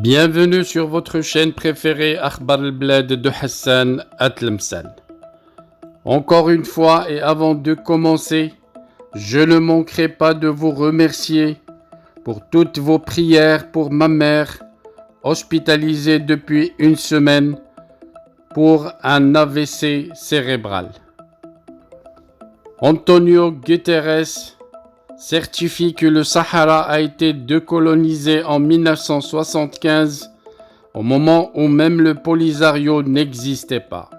Bienvenue sur votre chaîne préférée Akhbar al-Blad de Hassan Atlemsan. Encore une fois et avant de commencer, je ne manquerai pas de vous remercier pour toutes vos prières pour ma mère, hospitalisée depuis une semaine pour un AVC cérébral. Antonio Guterres certifie que le Sahara a été décolonisé en 1975, au moment où même le Polisario n'existait pas.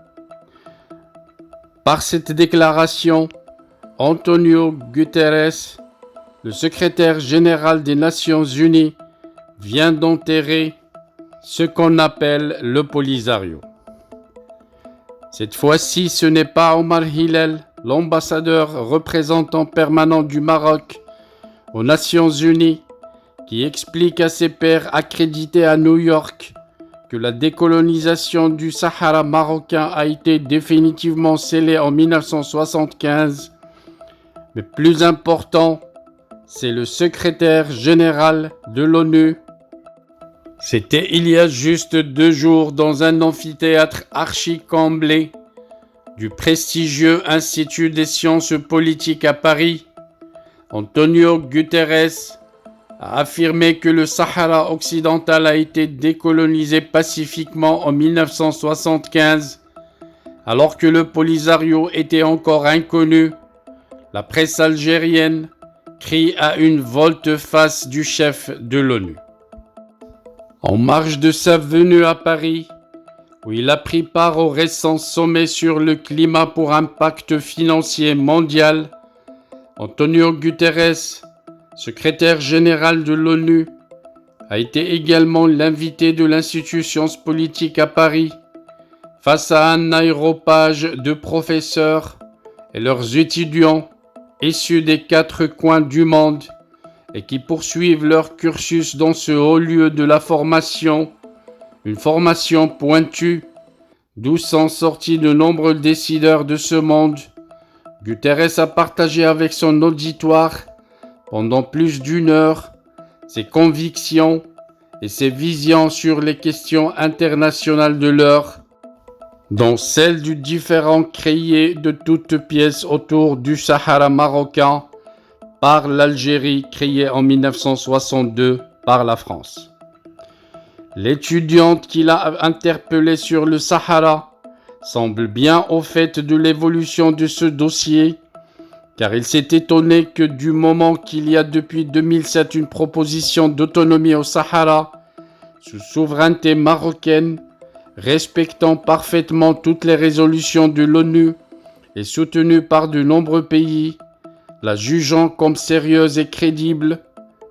Par cette déclaration, Antonio Guterres, le secrétaire général des Nations Unies, vient d'enterrer ce qu'on appelle le Polisario. Cette fois-ci, ce n'est pas Omar Hillel, l'ambassadeur représentant permanent du Maroc aux Nations Unies, qui explique à ses pairs accrédités à New York que la décolonisation du Sahara marocain a été définitivement scellée en 1975. Mais plus important, c'est le secrétaire général de l'ONU. C'était il y a juste 2 jours dans un amphithéâtre archi-comblé du prestigieux Institut des sciences politiques à Paris. Antonio Guterres a affirmé que le Sahara occidental a été décolonisé pacifiquement en 1975, alors que le Polisario était encore inconnu. La presse algérienne crie à une volte-face du chef de l'ONU. En marge de sa venue à Paris, où il a pris part au récent sommet sur le climat pour un pacte financier mondial, Antonio Guterres, secrétaire général de l'ONU, a été également l'invité de l'Institut Sciences Politiques à Paris, face à un aéropage de professeurs et leurs étudiants issus des 4 coins du monde et qui poursuivent leur cursus dans ce haut lieu de la formation, une formation pointue, d'où sont sortis de nombreux décideurs de ce monde. Guterres a partagé avec son auditoire, pendant plus d'1 heure, ses convictions et ses visions sur les questions internationales de l'heure, dont celle du différend créé de toutes pièces autour du Sahara marocain par l'Algérie, créée en 1962 par la France. L'étudiante qui l'a interpellé sur le Sahara semble bien au fait de l'évolution de ce dossier, car il s'est étonné que du moment qu'il y a depuis 2007 une proposition d'autonomie au Sahara, sous souveraineté marocaine, respectant parfaitement toutes les résolutions de l'ONU et soutenue par de nombreux pays, la jugeant comme sérieuse et crédible,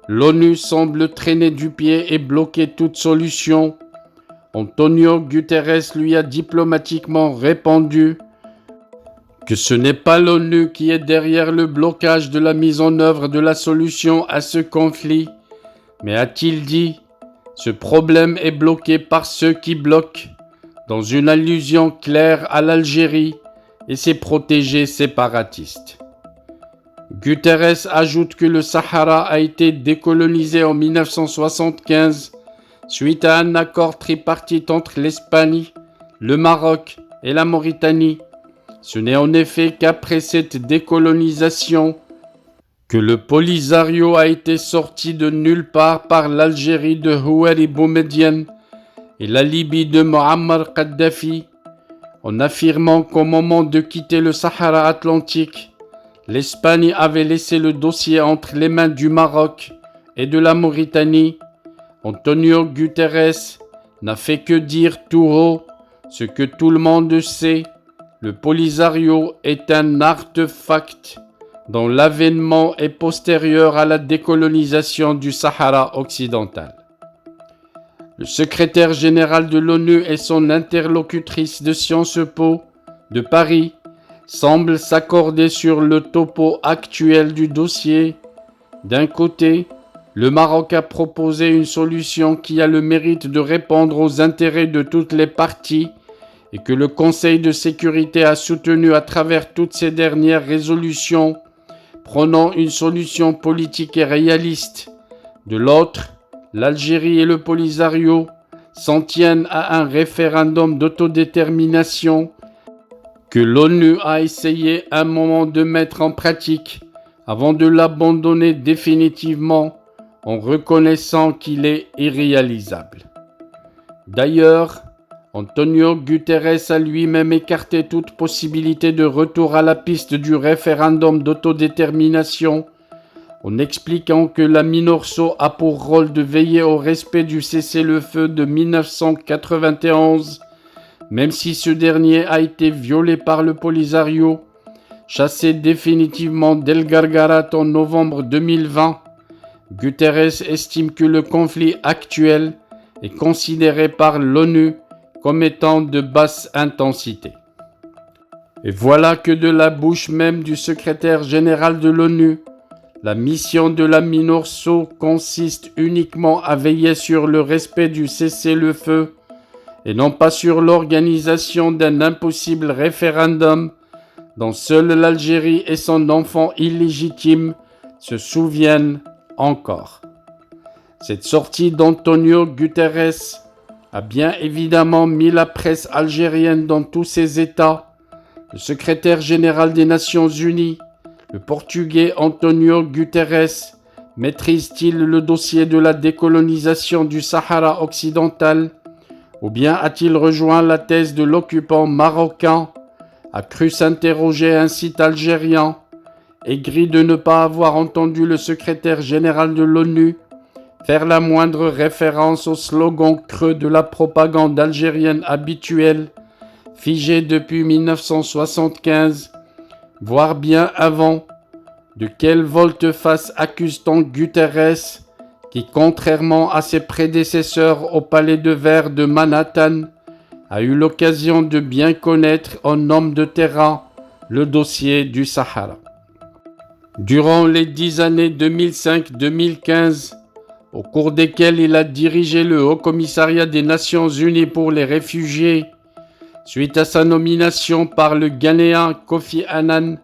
l'ONU semble traîner du pied et bloquer toute solution. Antonio Guterres lui a diplomatiquement répondu que ce n'est pas l'ONU qui est derrière le blocage de la mise en œuvre de la solution à ce conflit, mais a-t-il dit, ce problème est bloqué par ceux qui bloquent, dans une allusion claire à l'Algérie et ses protégés séparatistes. Guterres ajoute que le Sahara a été décolonisé en 1975 suite à un accord tripartite entre l'Espagne, le Maroc et la Mauritanie. Ce n'est en effet qu'après cette décolonisation que le Polisario a été sorti de nulle part par l'Algérie de Houari Boumedienne et la Libye de Muammar Kadhafi, en affirmant qu'au moment de quitter le Sahara Atlantique, l'Espagne avait laissé le dossier entre les mains du Maroc et de la Mauritanie. Antonio Guterres n'a fait que dire tout haut ce que tout le monde sait. Le Polisario est un artefact dont l'avènement est postérieur à la décolonisation du Sahara occidental. Le secrétaire général de l'ONU et son interlocutrice de Sciences Po de Paris semblent s'accorder sur le topo actuel du dossier. D'un côté, le Maroc a proposé une solution qui a le mérite de répondre aux intérêts de toutes les parties et que le Conseil de sécurité a soutenu à travers toutes ces dernières résolutions, prenant une solution politique et réaliste. De l'autre, l'Algérie et le Polisario s'en tiennent à un référendum d'autodétermination que l'ONU a essayé un moment de mettre en pratique avant de l'abandonner définitivement en reconnaissant qu'il est irréalisable. D'ailleurs, Antonio Guterres a lui-même écarté toute possibilité de retour à la piste du référendum d'autodétermination en expliquant que la MINURSO a pour rôle de veiller au respect du cessez-le-feu de 1991, même si ce dernier a été violé par le Polisario, chassé définitivement d'El Gargarat en novembre 2020. Guterres estime que le conflit actuel est considéré par l'ONU comme étant de basse intensité. Et voilà que de la bouche même du secrétaire général de l'ONU, la mission de la MINURSO consiste uniquement à veiller sur le respect du cessez-le-feu et non pas sur l'organisation d'un impossible référendum dont seule l'Algérie et son enfant illégitime se souviennent encore. Cette sortie d'Antonio Guterres a bien évidemment mis la presse algérienne dans tous ses états. Le secrétaire général des Nations Unies, le Portugais Antonio Guterres, maîtrise-t-il le dossier de la décolonisation du Sahara occidental ou bien a-t-il rejoint la thèse de l'occupant marocain, a cru s'interroger un site algérien, aigri de ne pas avoir entendu le secrétaire général de l'ONU faire la moindre référence au slogan creux de la propagande algérienne habituelle, figé depuis 1975, voire bien avant. De quelle volte-face accuse-t-on Guterres, qui, contrairement à ses prédécesseurs au Palais de Verre de Manhattan, a eu l'occasion de bien connaître en homme de terrain le dossier du Sahara. Durant les 10 années 2005-2015, au cours desquelles il a dirigé le Haut Commissariat des Nations Unies pour les réfugiés, suite à sa nomination par le Ghanéen Kofi Annan,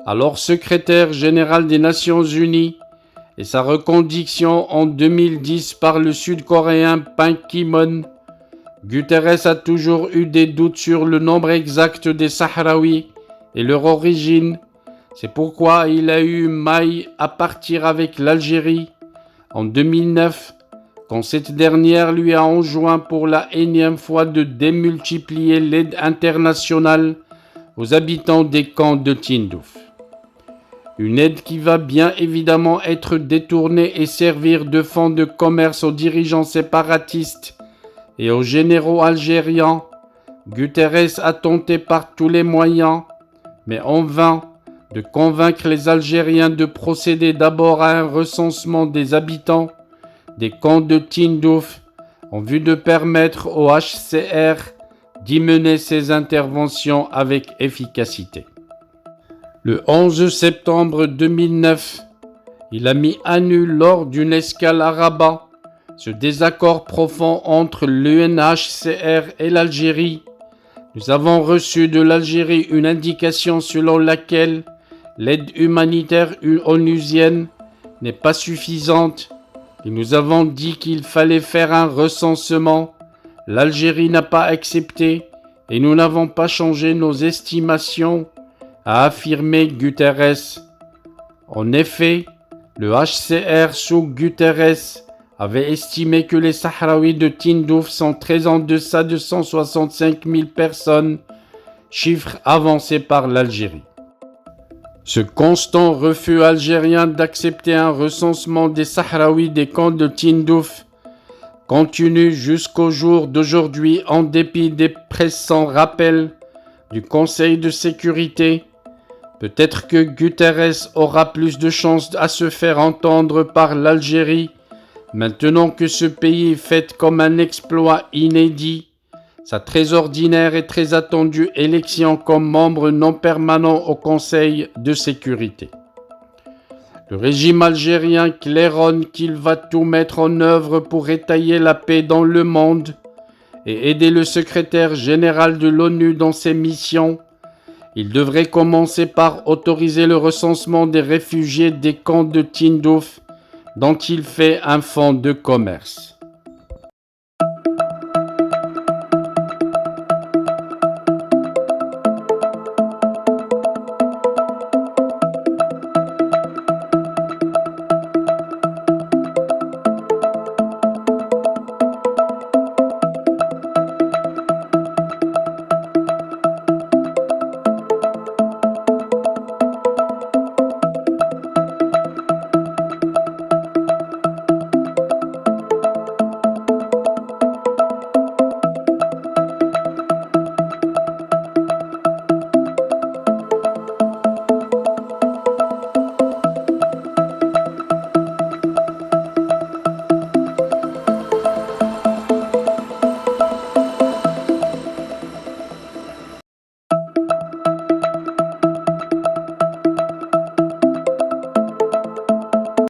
alors secrétaire général des Nations Unies, et sa reconduction en 2010 par le Sud-Coréen Ban Ki-moon, Guterres a toujours eu des doutes sur le nombre exact des Sahraouis et leur origine. C'est pourquoi il a eu maille à partir avec l'Algérie en 2009, quand cette dernière lui a enjoint pour la énième fois de démultiplier l'aide internationale aux habitants des camps de Tindouf. Une aide qui va bien évidemment être détournée et servir de fonds de commerce aux dirigeants séparatistes et aux généraux algériens. Guterres a tenté par tous les moyens, mais en vain, de convaincre les Algériens de procéder d'abord à un recensement des habitants des camps de Tindouf en vue de permettre au HCR d'y mener ses interventions avec efficacité. Le 11 septembre 2009, il a mis à nu lors d'une escale à Rabat ce désaccord profond entre l'UNHCR et l'Algérie. Nous avons reçu de l'Algérie une indication selon laquelle l'aide humanitaire onusienne n'est pas suffisante et nous avons dit qu'il fallait faire un recensement. L'Algérie n'a pas accepté et nous n'avons pas changé nos estimations, a affirmé Guterres. En effet, le HCR sous Guterres avait estimé que les Sahraouis de Tindouf sont très en deçà de 165 000 personnes, chiffre avancé par l'Algérie. Ce constant refus algérien d'accepter un recensement des Sahraouis des camps de Tindouf continue jusqu'au jour d'aujourd'hui en dépit des pressants rappels du Conseil de sécurité. Peut-être que Guterres aura plus de chances à se faire entendre par l'Algérie maintenant que ce pays fête comme un exploit inédit sa très ordinaire et très attendue élection comme membre non permanent au Conseil de sécurité. Le régime algérien claironne qu'il va tout mettre en œuvre pour étayer la paix dans le monde et aider le secrétaire général de l'ONU dans ses missions. Il devrait commencer par autoriser le recensement des réfugiés des camps de Tindouf, dont il fait un fonds de commerce.